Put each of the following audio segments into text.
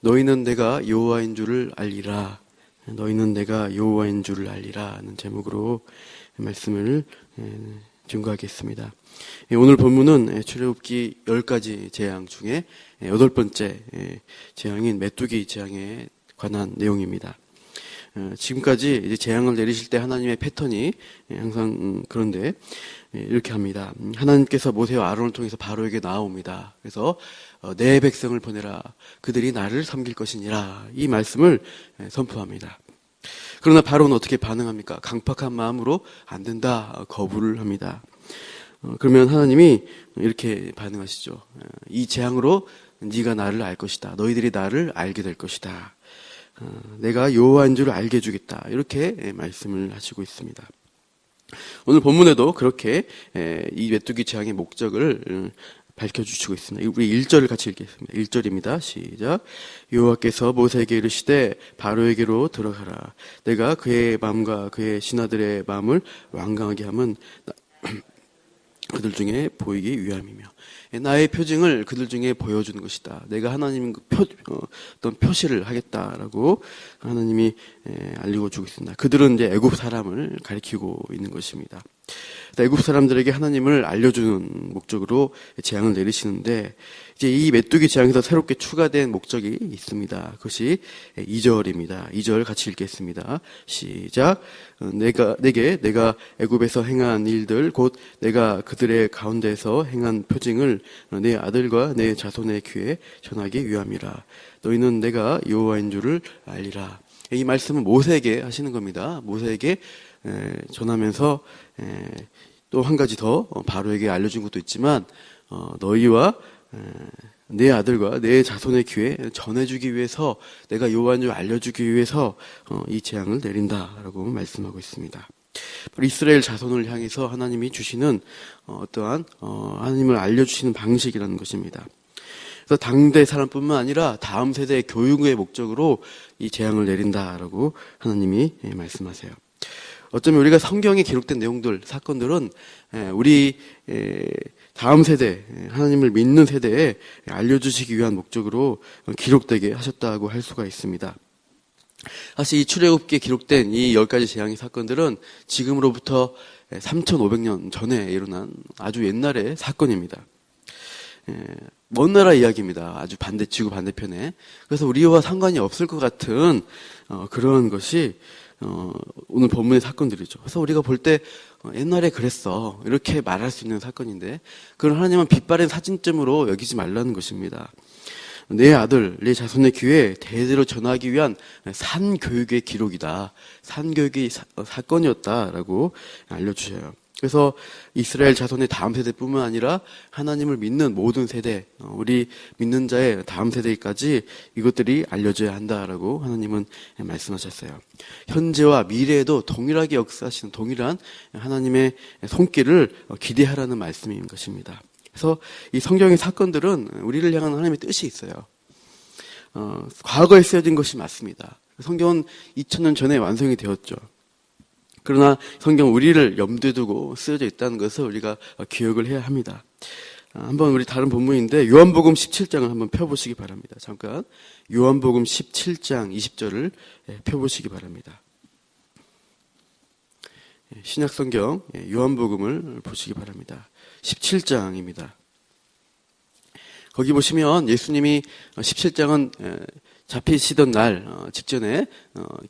너희는 내가 여호와인 줄을 알리라. 너희는 내가 여호와인 줄을 알리라 하는 제목으로 말씀을 증거하겠습니다. 오늘 본문은 출애굽기 10가지 재앙 중에 8번째 재앙인 메뚜기 재앙에 관한 내용입니다. 지금까지 이제 재앙을 내리실 때 하나님의 패턴이 항상 그런데 이렇게 합니다. 하나님께서 모세와 아론을 통해서 바로에게 나아옵니다. 그래서 내 백성을 보내라. 그들이 나를 섬길 것이니라. 이 말씀을 선포합니다. 그러나 바로는 어떻게 반응합니까? 강팍한 마음으로 안 된다. 거부를 합니다. 그러면 하나님이 이렇게 반응하시죠. 이 재앙으로 네가 나를 알 것이다. 너희들이 나를 알게 될 것이다. 내가 여호와인 줄 알게 해주겠다. 이렇게 말씀을 하시고 있습니다. 오늘 본문에도 그렇게 이 메뚜기 재앙의 목적을 밝혀주시고 있습니다. 우리 1절을 같이 읽겠습니다. 1절입니다. 시작. 여호와께서 모세에게 이르시되 바로에게로 들어가라. 내가 그의 마음과 그의 신하들의 마음을 완강하게 함은 그들 중에 보이기 위함이며 나의 표징을 그들 중에 보여주는 것이다. 내가 하나님 어떤 표시를 하겠다라고 하나님이 알리고 주고 있습니다. 그들은 이제 애굽 사람을 가리키고 있는 것입니다. 애굽 사람들에게 하나님을 알려주는 목적으로 재앙을 내리시는데 이제 이 메뚜기 재앙에서 새롭게 추가된 목적이 있습니다. 그것이 2절입니다. 2절 같이 읽겠습니다. 시작. 내가 애굽에서 행한 일들 곧 내가 그들의 가운데서 행한 표징을 내 아들과 내 자손의 귀에 전하기 위함이라. 너희는 내가 여호와인 줄을 알리라. 이 말씀은 모세에게 하시는 겁니다. 모세에게 전하면서 또 한 가지 더 바로에게 알려준 것도 있지만 너희와 내 아들과 내 자손의 귀에 전해주기 위해서 내가 여호와인 줄 알려주기 위해서 이 재앙을 내린다라고 말씀하고 있습니다. 이스라엘 자손을 향해서 하나님이 주시는 어떠한 하나님을 알려주시는 방식이라는 것입니다. 그래서 당대 사람뿐만 아니라 다음 세대의 교육의 목적으로 이 재앙을 내린다라고 하나님이 말씀하세요. 어쩌면 우리가 성경에 기록된 내용들, 사건들은 우리 다음 세대, 하나님을 믿는 세대에 알려주시기 위한 목적으로 기록되게 하셨다고 할 수가 있습니다. 사실 이 출애굽기에 기록된 이 10가지 재앙의 사건들은 지금으로부터 3,500년 전에 일어난 아주 옛날의 사건입니다. 먼 나라 이야기입니다. 아주 지구 반대편에. 그래서 우리와 상관이 없을 것 같은 그런 것이 오늘 본문의 사건들이죠. 그래서 우리가 볼 때 옛날에 그랬어 이렇게 말할 수 있는 사건인데 그런 하나님은 빛바랜 사진점으로 여기지 말라는 것입니다. 내 아들, 내 자손의 귀에 대대로 전하기 위한 산교육의 기록이다. 산교육의 사건이었다라고 알려주셔요. 그래서 이스라엘 자손의 다음 세대뿐만 아니라 하나님을 믿는 모든 세대, 우리 믿는 자의 다음 세대까지 이것들이 알려져야 한다라고 하나님은 말씀하셨어요. 현재와 미래에도 동일하게 역사하시는 동일한 하나님의 손길을 기대하라는 말씀인 것입니다. 그래서 이 성경의 사건들은 우리를 향한 하나님의 뜻이 있어요. 과거에 쓰여진 것이 맞습니다. 성경은 2000년 전에 완성이 되었죠. 그러나 성경 우리를 염두에 두고 쓰여져 있다는 것을 우리가 기억을 해야 합니다. 한번 우리 다른 본문인데 요한복음 17장을 한번 펴보시기 바랍니다. 잠깐 요한복음 17장 20절을 펴보시기 바랍니다. 신약성경 요한복음을 보시기 바랍니다. 17장입니다. 거기 보시면 예수님이 17장은 잡히시던 날 직전에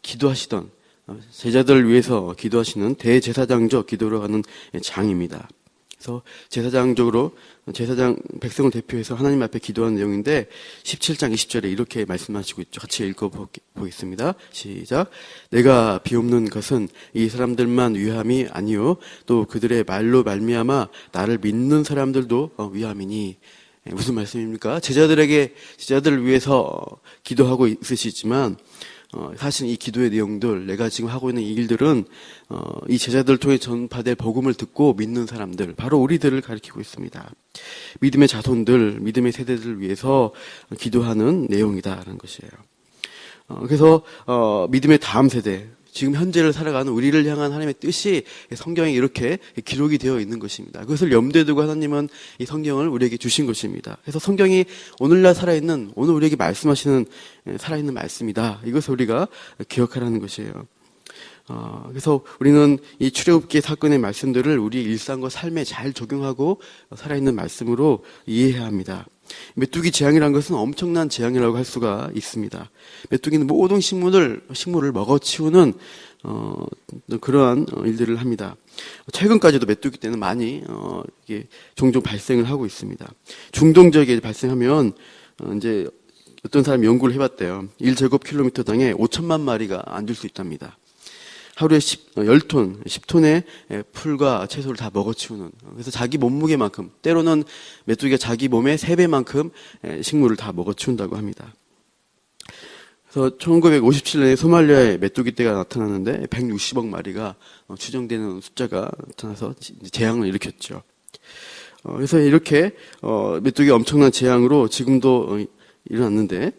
기도하시던 제자들을 위해서 기도하시는 대제사장적 기도로 가는 장입니다. 그래서 제사장 백성을 대표해서 하나님 앞에 기도하는 내용인데 17장 20절에 이렇게 말씀하시고 있죠. 같이 읽어보겠습니다. 시작. 내가 비옵는 것은 이 사람들만 위함이 아니요 또 그들의 말로 말미암아 나를 믿는 사람들도 위함이니. 무슨 말씀입니까? 제자들을 위해서 기도하고 있으시지만 사실 이 기도의 내용들, 내가 지금 하고 있는 이 일들은 이 제자들을 통해 전파될 복음을 듣고 믿는 사람들, 바로 우리들을 가리키고 있습니다. 믿음의 자손들, 믿음의 세대들을 위해서 기도하는 내용이다라는 것이에요. 그래서 믿음의 다음 세대, 지금 현재를 살아가는 우리를 향한 하나님의 뜻이 성경에 이렇게 기록이 되어 있는 것입니다. 그것을 염두에 두고 하나님은 이 성경을 우리에게 주신 것입니다. 그래서 성경이 오늘날 살아있는, 오늘 우리에게 말씀하시는 살아있는 말씀이다. 이것을 우리가 기억하라는 것이에요. 그래서 우리는 이 출애굽기 사건의 말씀들을 우리 일상과 삶에 잘 적용하고 살아있는 말씀으로 이해해야 합니다. 메뚜기 재앙이라는 것은 엄청난 재앙이라고 할 수가 있습니다. 메뚜기는 모든 식물을 먹어치우는 그러한 일들을 합니다. 최근까지도 메뚜기 때는 많이 이게 종종 발생을 하고 있습니다. 중동 지역에 발생하면 이제 어떤 사람이 연구를 해봤대요. 1제곱킬로미터당에 5천만 마리가 앉을 수 있답니다. 하루에 10톤, 10톤의 풀과 채소를 다 먹어치우는, 그래서 자기 몸무게만큼, 때로는 메뚜기가 자기 몸의 3배만큼 식물을 다 먹어치운다고 합니다. 그래서 1957년에 소말리아에 메뚜기 떼가 나타났는데 160억 마리가 추정되는 숫자가 나타나서 재앙을 일으켰죠. 그래서 이렇게 메뚜기 엄청난 재앙으로 지금도 일어났는데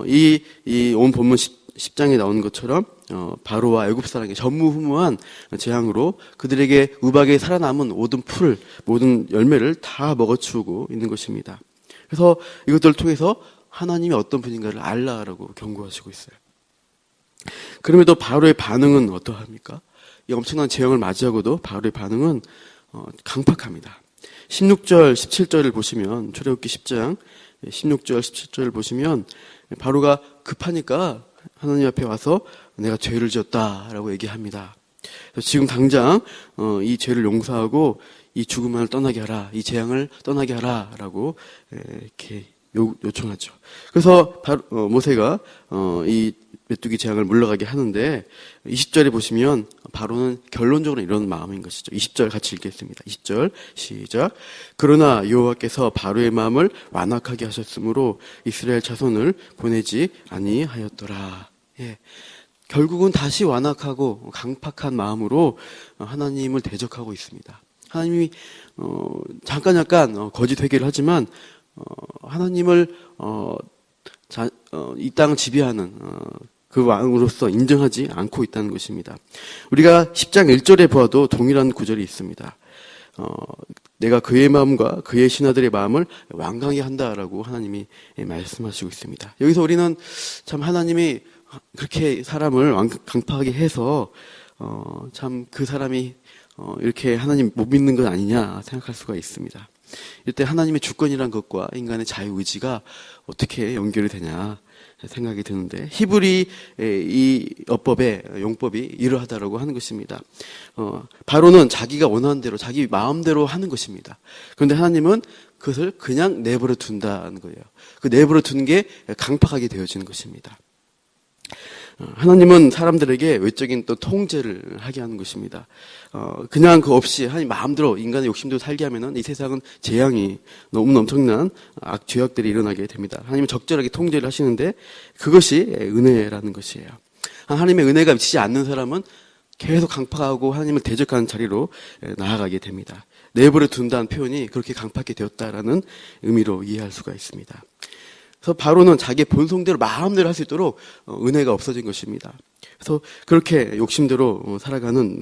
이 온 본문 10장에 나오는 것처럼 바로와 애굽 사람에게 전무후무한 재앙으로 그들에게 우박에 살아남은 모든 풀, 모든 열매를 다 먹어치우고 있는 것입니다. 그래서 이것들을 통해서 하나님이 어떤 분인가를 알라라고 경고하시고 있어요. 그럼에도 바로의 반응은 어떠합니까? 이 엄청난 재앙을 맞이하고도 바로의 반응은 강팍합니다. 16절, 17절을 보시면, 출애굽기 10장 16절, 17절을 보시면 바로가 급하니까 하나님 앞에 와서 내가 죄를 지었다라고 얘기합니다. 지금 당장 이 죄를 용서하고 이 죽음을 떠나게 하라, 이 재앙을 떠나게 하라라고 이렇게 요청하죠. 그래서 모세가 이 메뚜기 재앙을 물러가게 하는데 20절에 보시면 바로는 결론적으로 이런 마음인 것이죠. 20절 같이 읽겠습니다. 20절 시작. 그러나 여호와께서 바로의 마음을 완악하게 하셨으므로 이스라엘 자손을 보내지 아니하였더라. 예. 결국은 다시 완악하고 강팍한 마음으로 하나님을 대적하고 있습니다. 하나님이 잠깐 거짓 회개를 하지만 하나님을 이 땅을 지배하는 그 왕으로서 인정하지 않고 있다는 것입니다. 우리가 10장 1절에 보아도 동일한 구절이 있습니다. 내가 그의 마음과 그의 신하들의 마음을 완강하게 한다라고 하나님이 말씀하시고 있습니다. 여기서 우리는 참 하나님이 그렇게 사람을 강팍하게 해서 참 그 사람이 이렇게 하나님 못 믿는 것 아니냐 생각할 수가 있습니다. 이때 하나님의 주권이란 것과 인간의 자유의지가 어떻게 연결이 되냐 생각이 드는데, 히브리 이 어법의 용법이 이러하다라고 하는 것입니다. 바로는 자기가 원하는 대로 자기 마음대로 하는 것입니다. 그런데 하나님은 그것을 그냥 내버려 둔다는 거예요. 그 내버려 둔 게 강팍하게 되어지는 것입니다. 하나님은 사람들에게 외적인 또 통제를 하게 하는 것입니다. 그냥 그 없이 하나님 마음대로 인간의 욕심대로 살게 하면은 이 세상은 재앙이 너무 엄청난 죄악들이 일어나게 됩니다. 하나님은 적절하게 통제를 하시는데 그것이 은혜라는 것이에요. 하나님의 은혜가 미치지 않는 사람은 계속 강팍하고 하나님을 대적하는 자리로 나아가게 됩니다. 내버려 둔다는 표현이 그렇게 강팍하게 되었다라는 의미로 이해할 수가 있습니다. 그래서 바로는 자기의 본성대로 마음대로 할 수 있도록 은혜가 없어진 것입니다. 그래서 그렇게 욕심대로 살아가는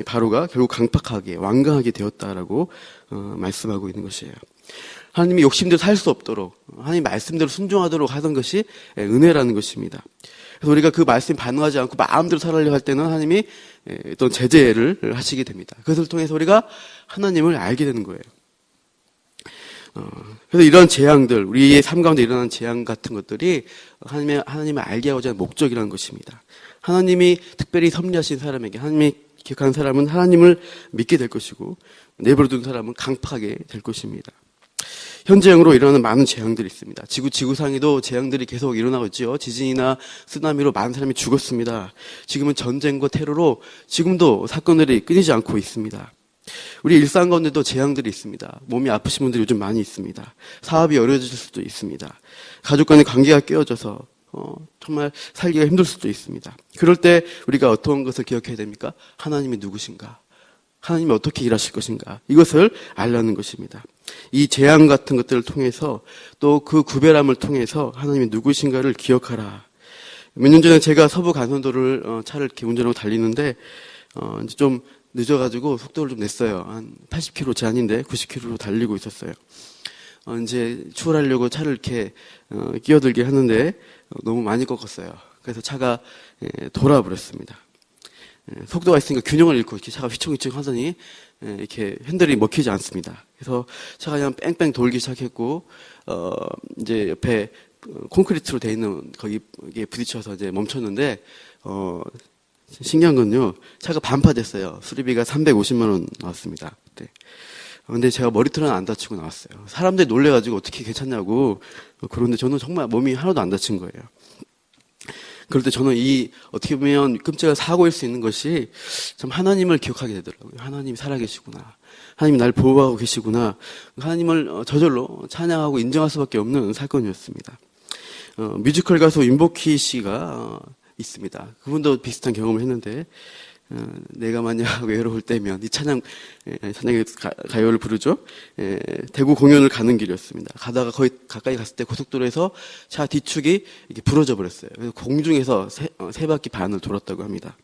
바로가 결국 강팍하게 완강하게 되었다라고 말씀하고 있는 것이에요. 하나님이 욕심대로 살 수 없도록 하나님 말씀대로 순종하도록 하던 것이 은혜라는 것입니다. 그래서 우리가 그 말씀에 반응하지 않고 마음대로 살아가려고 할 때는 하나님이 어떤 제재를 하시게 됩니다. 그것을 통해서 우리가 하나님을 알게 되는 거예요. 그래서 이런 재앙들, 우리의 삶 가운데 일어나는 재앙 같은 것들이 하나님을 알게 하고자 하는 목적이라는 것입니다. 하나님이 특별히 섭리하신 사람에게, 하나님이 기억하는 사람은 하나님을 믿게 될 것이고, 내버려둔 사람은 강팍하게 될 것입니다. 현재형으로 일어나는 많은 재앙들이 있습니다. 지구상에도 재앙들이 계속 일어나고 있죠. 지진이나 쓰나미로 많은 사람이 죽었습니다. 지금은 전쟁과 테러로 지금도 사건들이 끊이지 않고 있습니다. 우리 일상 가운데도 재앙들이 있습니다. 몸이 아프신 분들이 요즘 많이 있습니다. 사업이 어려워질 수도 있습니다. 가족 간의 관계가 깨어져서 정말 살기가 힘들 수도 있습니다. 그럴 때 우리가 어떤 것을 기억해야 됩니까? 하나님이 누구신가? 하나님이 어떻게 일하실 것인가? 이것을 알라는 것입니다. 이 재앙 같은 것들을 통해서 또 그 구별함을 통해서 하나님이 누구신가를 기억하라. 몇 년 전에 제가 서부 간선도를 차를 이렇게 운전하고 달리는데 이제 좀 늦어가지고 속도를 좀 냈어요. 한 80km 제한인데 90km로 달리고 있었어요. 이제 추월하려고 차를 이렇게 끼어들게 하는데 너무 많이 꺾었어요. 그래서 차가 돌아버렸습니다. 속도가 있으니까 균형을 잃고 이렇게 차가 휘청휘청 하더니 이렇게 핸들이 먹히지 않습니다. 그래서 차가 그냥 뺑뺑 돌기 시작했고 이제 옆에 콘크리트로 돼 있는 거기에 부딪혀서 이제 멈췄는데 신기한 건요, 차가 반파됐어요. 수리비가 350만 원 나왔습니다. 그때. 근데 제가 머리털은 안 다치고 나왔어요. 사람들이 놀래가지고 어떻게 괜찮냐고. 그런데 저는 정말 몸이 하나도 안 다친 거예요. 그럴 때 저는 어떻게 보면 끔찍한 사고일 수 있는 것이 참 하나님을 기억하게 되더라고요. 하나님이 살아계시구나. 하나님이 날 보호하고 계시구나. 하나님을 저절로 찬양하고 인정할 수밖에 없는 사건이었습니다. 뮤지컬 가수 임복희 씨가 있습니다. 그분도 비슷한 경험을 했는데, 내가 만약 외로울 때면 이 찬양의 가요를 부르죠. 대구 공연을 가는 길이었습니다. 가다가 거의 가까이 갔을 때 고속도로에서 차 뒤축이 이렇게 부러져 버렸어요. 그래서 공중에서 세 바퀴 반을 돌았다고 합니다.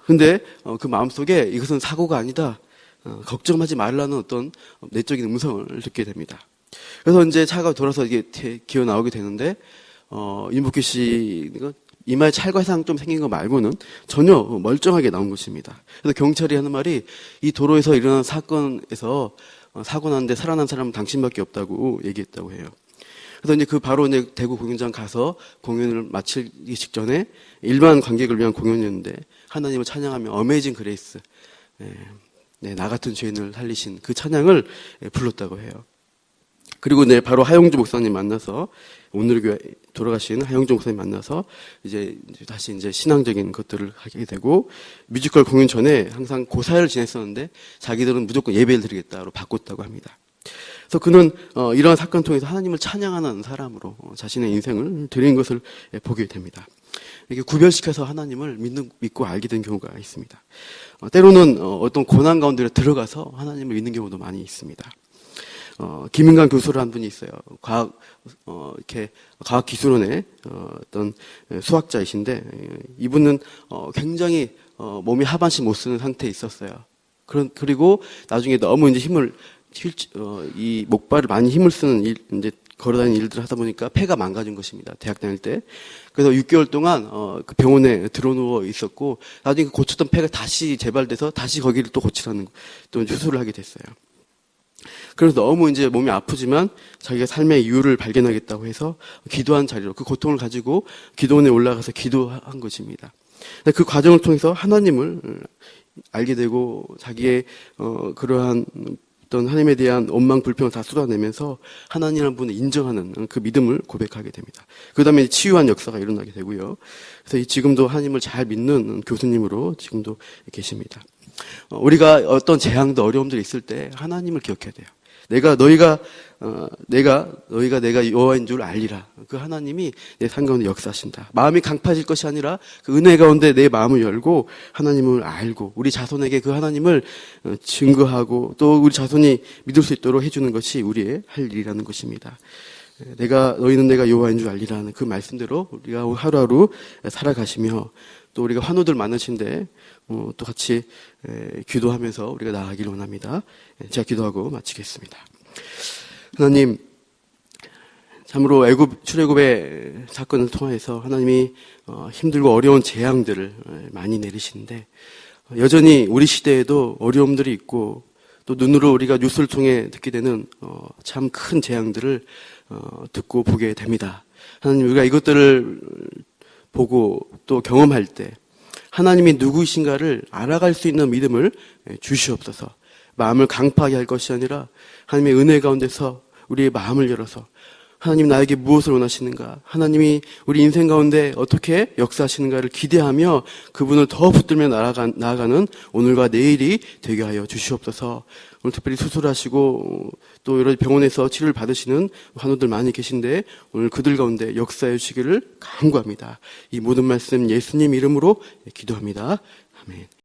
근데 그 마음속에 이것은 사고가 아니다, 걱정하지 말라는 어떤 내적인 음성을 듣게 됩니다. 그래서 이제 차가 돌아서 이게 기어 나오게 되는데, 임복희 씨가 이마에 찰과상 좀 생긴 거 말고는 전혀 멀쩡하게 나온 것입니다. 그래서 경찰이 하는 말이, 이 도로에서 일어난 사건에서 사고 났는데 살아난 사람은 당신밖에 없다고 얘기했다고 해요. 그래서 이제 바로 이제 대구 공연장 가서 공연을 마치기 직전에 일반 관객을 위한 공연이었는데 하나님을 찬양하며 어메이징 그레이스, 나 같은 죄인을 살리신 그 찬양을 불렀다고 해요. 그리고 네, 바로 하영주 목사님 만나서, 오늘교회 돌아가신 하영주 목사님 만나서 이제 다시 이제 신앙적인 것들을 하게 되고, 뮤지컬 공연 전에 항상 고사를 지냈었는데 자기들은 무조건 예배를 드리겠다로 바꿨다고 합니다. 그래서 그는 이러한 사건을 통해서 하나님을 찬양하는 사람으로 자신의 인생을 드린 것을 보게 됩니다. 이렇게 구별시켜서 하나님을 믿고 알게 된 경우가 있습니다. 때로는 어떤 고난 가운데 들어가서 하나님을 믿는 경우도 많이 있습니다. 김인강 교수를 한 분이 있어요. 과학기술원의 어떤 수학자이신데, 이분은 굉장히 몸이 하반신 못 쓰는 상태에 있었어요. 그리고 나중에 너무 이제 이 목발을 많이 힘을 쓰는 이제 걸어다니는 일들을 하다 보니까 폐가 망가진 것입니다. 대학 다닐 때. 그래서 6개월 동안 그 병원에 들어누워 있었고, 나중에 고쳤던 폐가 다시 재발돼서 다시 거기를 또 고치라는 또 수술을 하게 됐어요. 그래서 너무 이제 몸이 아프지만 자기가 삶의 이유를 발견하겠다고 해서 기도한 자리로 그 고통을 가지고 기도원에 올라가서 기도한 것입니다. 그 과정을 통해서 하나님을 알게 되고 자기의 그러한 어떤 하나님에 대한 원망 불평을 다 쏟아내면서 하나님이라는 분을 인정하는 그 믿음을 고백하게 됩니다. 그 다음에 치유한 역사가 일어나게 되고요. 그래서 지금도 하나님을 잘 믿는 교수님으로 지금도 계십니다. 우리가 어떤 재앙도 어려움들이 있을 때 하나님을 기억해야 돼요. 너희가 내가 여호와인 줄 알리라. 그 하나님이 내 삶 가운데 역사하신다. 마음이 강파질 것이 아니라 그 은혜 가운데 내 마음을 열고 하나님을 알고 우리 자손에게 그 하나님을 증거하고 또 우리 자손이 믿을 수 있도록 해주는 것이 우리의 할 일이라는 것입니다. 너희는 내가 여호와인 줄 알리라는 그 말씀대로 우리가 하루하루 살아가시며, 또 우리가 환우들 많으신데 또 같이 기도하면서 우리가 나아가길 원합니다. 제가 기도하고 마치겠습니다. 하나님, 참으로 출애굽의 사건을 통해서 하나님이 힘들고 어려운 재앙들을 많이 내리시는데, 여전히 우리 시대에도 어려움들이 있고 또 눈으로 우리가 뉴스를 통해 듣게 되는 참 큰 재앙들을 듣고 보게 됩니다. 하나님, 우리가 이것들을 보고 또 경험할 때 하나님이 누구이신가를 알아갈 수 있는 믿음을 주시옵소서. 마음을 강팍하게 할 것이 아니라 하나님의 은혜 가운데서 우리의 마음을 열어서 하나님 나에게 무엇을 원하시는가, 하나님이 우리 인생 가운데 어떻게 역사하시는가를 기대하며 그분을 더 붙들며 나아가는 오늘과 내일이 되게 하여 주시옵소서. 오늘 특별히 수술하시고 또 여러 병원에서 치료를 받으시는 환우들 많이 계신데 오늘 그들 가운데 역사해 주시기를 간구합니다. 이 모든 말씀 예수님 이름으로 기도합니다. 아멘.